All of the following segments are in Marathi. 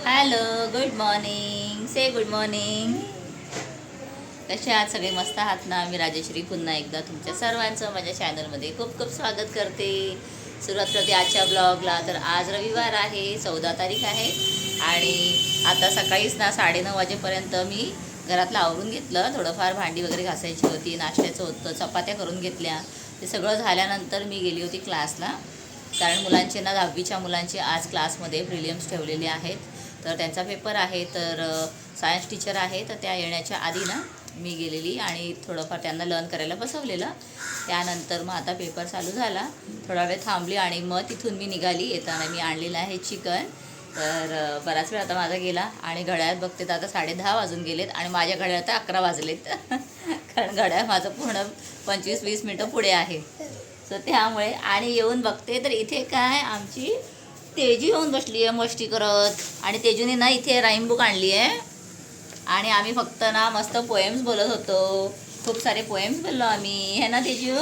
Hello, good morning. Say good morning. कसे आहात सगळे? मस्त आहात ना? मी राजेश्री पुन्हा एकदा तुमच्या सर्वांचं माझ्या चॅनलमध्ये खूप खूप स्वागत करते. सुरुवात करते आजच्या ब्लॉगला. तर आज रविवार आहे, 14 तारीख आहे आणि आता सकाळीच ना 9:30 वाजेपर्यंत मी घरातलं आवरून घेतलं. थोडंफार भांडी वगैरे घासायची होती, नाश्त्याचं होतं, चपात्या करून घेतल्या. ते सगळं झाल्यानंतर मी गेली होती क्लासला. कारण मुलांचे ना 10वीच्या मुलांचे आज क्लासमध्ये प्रिलियम्स ठेवलेले आहेत. तर त्यांचा पेपर आहे. तर सायन्स टीचर आहे, तर त्या येण्याच्या आधी ना मी गेलेली आणि थोडंफार त्यांना लर्न करायला बसवलेलं. त्यानंतर मग आता पेपर चालू झाला, थोडा वेळ थांबली आणि मग तिथून मी निघाली. येताना मी आणलेलं आहे चिकन. तर बराच वेळ आता माझा गेला आणि घड्याळात बघते तर आता 10:30 वाजून गेलेत आणि माझ्या घड्याळात 11 वाजलेत. कारण घड्याळ माझं पूर्ण 25-20 मिनटं पुढे आहे. सो त्यामुळे आणि येऊन बघते तर इथे काय आमची तेजू येऊन बसली आहे मस्ती करत. आणि तेजूने ना इथे राईम बुक आणली आहे आणि आम्ही फक्त ना मस्त पोएम्स बोलत होतो. खूप सारे पोएम्स बोललो आम्ही, है ना तेजू?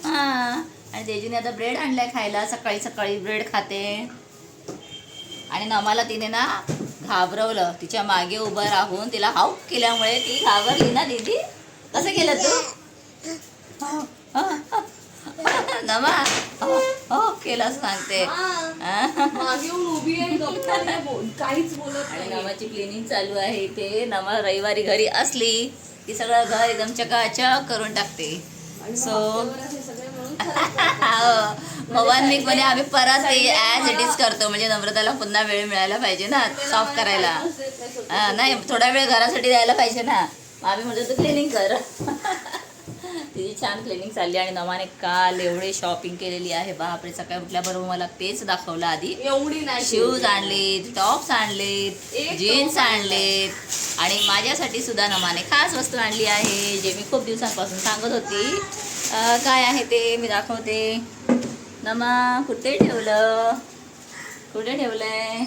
हां. आणि तेजूने आता ब्रेड आणलाय खायला. सकाळी सकाळी ब्रेड खाते. आणि नमाला तिने ना घाबरवलं. तिच्या मागे उभं राहून तिला हाऊक केल्यामुळे ती घाबरली ना दीदी. कसं केलं तू? नमा हो केलं सांगते. काहीच बोलत आणि नमाची क्लिनिंग चालू आहे. ते नमा रविवारी घरी असली की सगळं घर एकदम चकाचक करून टाकते. सो मग 1 वीक मध्ये आम्ही परत ते ॲज इट इज करतो. म्हणजे नम्रताला पुन्हा वेळ मिळायला पाहिजे ना सॉफ्ट करायला. नाही, थोडा वेळ घरासाठी द्यायला पाहिजे ना. आम्ही म्हणजे तू क्लिनिंग कर. तिची छान क्लिनिंग चालली. आणि नमाने काल एवढी शॉपिंग केलेली आहे बापरे. सकाळी उठल्याबरोबर मला तेच दाखवलं. आधी एवढी नाही, शूज आणलेत, टॉप्स आणलेत, जीन्स आणलेत आणि माझ्यासाठी सुद्धा नमाने खास वस्तू आणली आहे जे मी खूप दिवसांपासून सांगत होती. काय आहे ते मी दाखवते. नमा कुठे ठेवलं? कुठे ठेवलंय?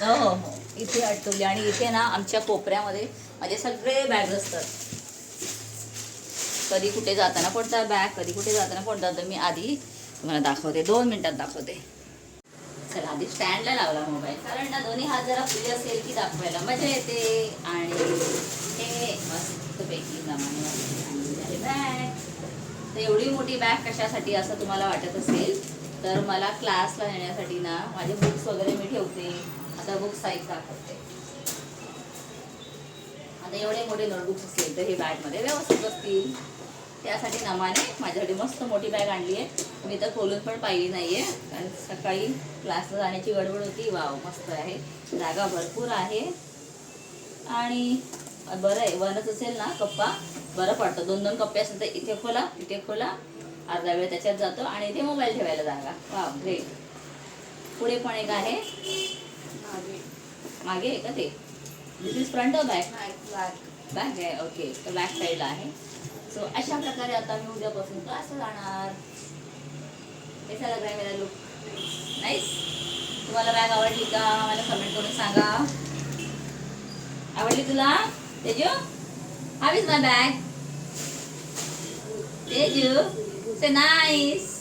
हो हो हो, इथे अटकवली. आणि इथे ना आमच्या कोपऱ्यामध्ये माझे सगळे बॅग्स असतात. कधी कुठे जाताना पडतात बॅग, कधी कुठे जाताना पडतात. तर मी आधी तुम्हाला दाखवते, 2 मिनिटात दाखवते. चला, आधी स्टँडला लावला मोबाईल, कारण ना दोन्ही हात जरा फ्री असेल की दाखवायला मजा येते. आणि हे मस्तपैकी नमाने बॅग. तर एवढी मोठी बॅग कशासाठी असं तुम्हाला वाटत असेल तर मला क्लासला नेण्यासाठी ना माझे बुक्स वगैरे मी ठेवते. आता बुक्स साईज दाखवते. आता एवढे मोठे नोटबुक्स असतील तर हे बॅगमध्ये व्यवस्थित बसतील. त्यासाठी नमाने माझ्यासाठी मस्त मोठी बॅग आणली आहे. मी तर खोलून पण पाहिली नाही आहे, कारण सकाळी क्लासला जाण्याची गडबड होती. वाव, मस्त आहे, जागा भरपूर आहे. आणि बरं आहे, वनच असेल ना कप्पा, बरं पडतं. 2-2 कप्पे असेल तर इथे खोला, इथे खोला, अर्धा वेळ त्याच्यात जातो आणि इथे मोबाईल ठेवायला जागा. Wow, great. पुढे पण एक आहे. मागे आहे का ते? This is front or back? Back आहे. ओके, तर बॅक साईडला आहे. सो अशा प्रकारे आता मी उद्यापासून क्लासला जाणार. कैसा लग रहा है मेरा लुक? नाईस. तुम्हाला बॅग आवडली का मला कमेंट करून सांगा. आवडली तुला Teju? How is my bag? Teju say nice.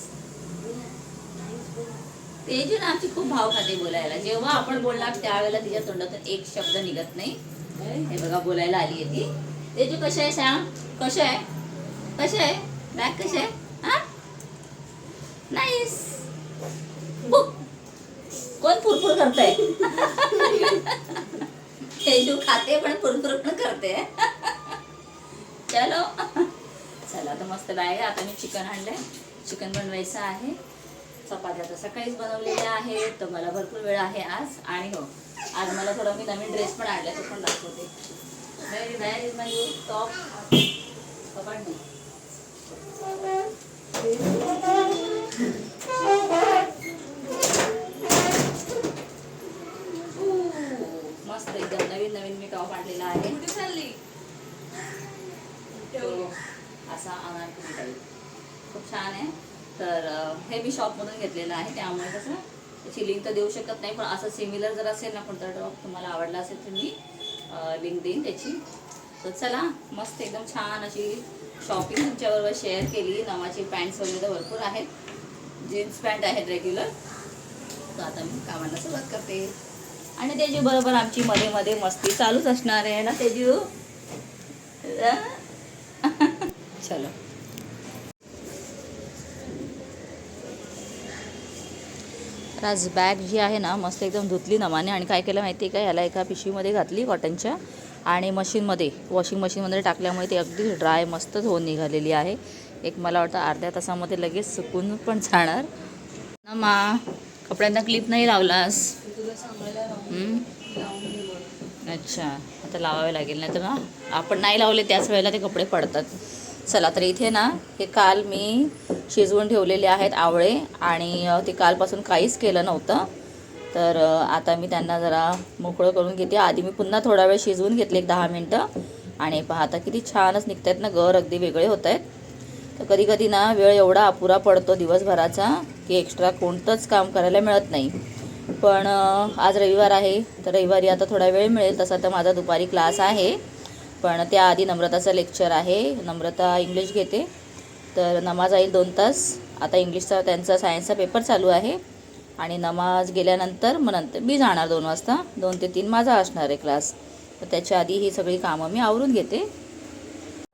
Teju ना आमची खूप भाव खाते बोलायला. जेव्हा आपण बोलणार त्यावेळेला तिच्या तोंडातून एक शब्द निघत नाही. हे बघा, बोलायला आली आहे ती. तेजू कशा आहे सांग? कशा आहे? कशा आहे बॅग? कशा आहे? हा, नाईस. कोण फुरफुर करतंय? तेजू खाते पण फुरफुर पण करते. चलो चला, आता मस्त बॅग आहे. आता मी चिकन आणलंय, चिकन बनवायचं आहे. चपात्या तर सकाळीच बनवलेल्या आहेत, तर मला भरपूर वेळ आहे आज. आणि हो, आज मला थोडा मी नवीन ड्रेस पण आणला, तो पण दाखवते. Where is my top? कपाट नाही. मस्त एकदम नवीन नवीन मी टॉप आणलेला आहे. असा अनारकली टाईप, खूप छान आहे. तर हे मी शॉपमधून घेतलेलं आहे. त्यामुळे कसं त्याची लिंक तर देऊ शकत नाही, पण असं सिमिलर जर असेल ना कोणता टॉप तुम्हाला आवडला असेल तर मी लिंक देईन त्याची. तर चला, मस्त एकदम छान अशी शॉपिंग तुमच्याबरोबर शेअर केली. नमाची पॅन्ट्स वगैरे तर भरपूर आहेत. जीन्स पॅन्ट आहेत रेग्युलर. तर आता मी कामाला सुरुवात करते. आणि तेजू बरोबर आमची मध्ये मध्ये मस्ती चालूच असणार आहे ना तेजू. चलो. तर आज बॅग जी आहे ना मस्त एकदम धुतली नमाने आणि काय केलं माहिती आहे का, याला एका पिशवीमध्ये घातली कॉटनच्या आणि मशीनमध्ये वॉशिंग मशीनमध्ये टाकल्यामुळे ती अगदी ड्राय मस्त होऊन निघालेली आहे. एक मला वाटतं अर्ध्या तासामध्ये लगेच सुकून पण जाणार. नमा कपड्यांना क्लिप नाही लावलास? तुला सांगायला हम्म? लावून दे बरं. अच्छा, आता लावावे लागेल नाही तर ना आपण नाही लावले त्याच वेळेला ते कपडे पडतात. चला, तर इथे ना हे काल मी शिजवून ठेवलेले आहेत आवळे आणि ते कालपासून काहीच केलं नव्हतं. तर आता मी त्यांना जरा मोकळं करून घेते. आधी मी पुन्हा थोडा वेळ शिजवून घेतले, एक 10 मिनटं. आणि पाहता किती छानच निघत आहेत ना, गर अगदी वेगळे होत आहेत. तर कधी कधी ना वेळ एवढा अपुरा पडतो दिवसभराचा की एक्स्ट्रा कोणतंच काम करायला मिळत नाही. पण आज रविवार आहे तर रविवारी आता थोडा वेळ मिळेल. तसा तर माझा दुपारी क्लास आहे, पण त्याआधी नम्रताचं लेक्चर आहे. नम्रता इंग्लिश घेते, तर नमाज येईल 2 तास. आता इंग्लिशचा त्यांचा सायन्सचा पेपर चालू आहे आणि नमाज गेल्यानंतर मग नंतर मी जाणार 2 वाजता. 2 ते 3 माझा असणार आहे क्लास. तर त्याच्या आधी ही सगळी कामं मी आवरून घेते.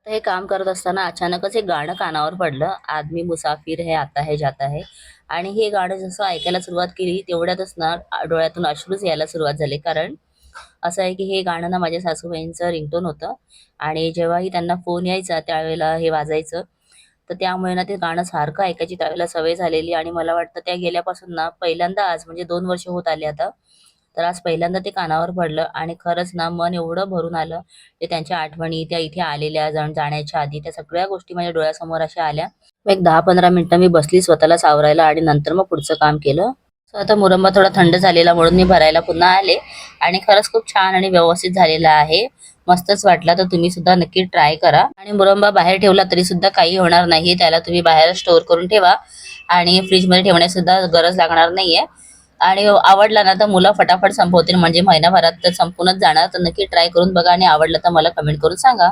तर हे काम करत असताना अचानकच एक गाणं कानावर पडलं, आदमी मुसाफिर है आता है जाता है. आणि हे गाणं जसं ऐकायला सुरुवात केली तेवढ्यातच ना डोळ्यातून अश्रूच यायला सुरुवात झाली. कारण असं आहे की हे गाणं ना माझ्या सासूबाईंचं रिंगटोन होतं आणि जेव्हाही त्यांना फोन यायचा त्यावेळेला हे वाजायचं. तर त्यामुळे ना ते गाणं सारखं ऐकायची त्यावेळेला सवय झालेली आणि मला वाटतं त्या गेल्यापासून ना पहिल्यांदा आज म्हणजे 2 वर्ष होत आली आता. तर आज पहिल्यांदा ते कानावर पडलं आणि खरंच ना मन एवढं भरून आलं. ते त्यांच्या आठवणी, त्या इथे आलेल्या जाण्याच्या आधी त्या सगळ्या गोष्टी माझ्या डोळ्यासमोर अशा आल्या. मग एक 10-15 मिनिटं मी बसली स्वतःला सावरायला आणि नंतर मग पुढचं काम केलं. सो आता मुरंबा थोडा थंड झालेला म्हणून मी भरायला पुन्हा आले आणि खरंच खूप छान आणि व्यवस्थित झालेला आहे. मस्तच वाटला. तर तुम्ही सुद्धा नक्की ट्राय करा. आणि मुरंबा बाहेर ठेवला तरी सुद्धा काही होणार नाही, त्याला तुम्ही बाहेर स्टोअर करून ठेवा आणि फ्रीजमध्ये ठेवण्याची सुद्धा गरज लागणार नाहीये. आणि आवडला ना तर मुलं फटाफट संपवतील, म्हणजे महिनाभरात तर संपूनच जाणार. तर नक्की ट्राय करून बघा आणि आवडलं तर मला कमेंट करून सांगा.